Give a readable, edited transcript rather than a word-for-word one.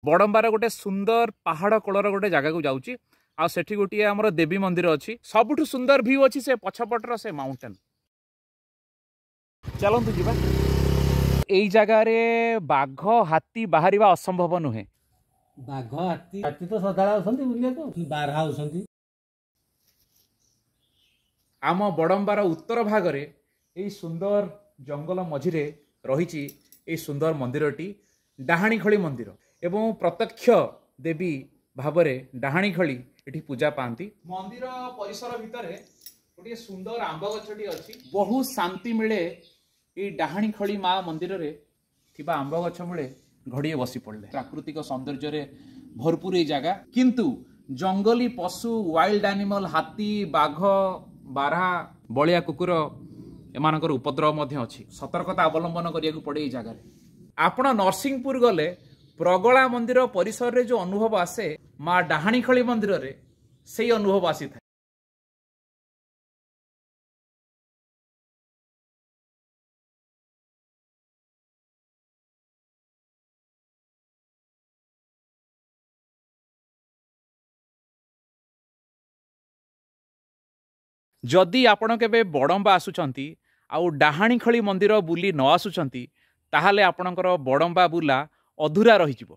बड़ंबार गोटे सुंदर पहाड़ कोलर गोटे जगह को जाऊँगी आ सेठी गोटे आमर देवी मंदिर अच्छी सबुठ सुंदर व्यू अच्छी से पछपटर से माउंटेन चलतु जी यही जगार बाघ हाथी बाहर असंभव नुहे बाघ हाथी हाथी तो सदा बारहा आम बड़ंबार उत्तर भागरे यही सुंदर जंगल मझिरे रही सुंदर मंदिरटी डाहाणीखोली मंदिर एवं प्रत्यक्ष देवी भावरे डाहाणीखोली एठी पूजा पाती मंदिर परिसर भितर गोटे सुंदर आंब गछटी अच्छी बहुत शांति मिले ये डाहाणीखोली माँ मंदिर रे थिबा आंब गछ मूले घड़िए बसी पड़े प्राकृतिक सौंदर्य रे भरपूर ये जगह किंतु जंगली पशु वाइल्ड एनिमल हाथी बाघ बारहा बलिया कुकुर एमानकर उपद्रव मध्य अच्छी सतर्कता अवलंबन करिया पड़े ये जगह आपण नरसिंहपुर गले प्रगला मंदिर परिसर रे जो अनुभव आसे माँ डाहाणीखोली मंदिर रे से अनुभव आसी था। जदि आपण केबे बड़ंबा आसुचंती आउ डाहाणीखोली मंदिर बुली न आसुचंती ताहाले आपणकर बड़ंबा बुला अधूरा रही जिवो।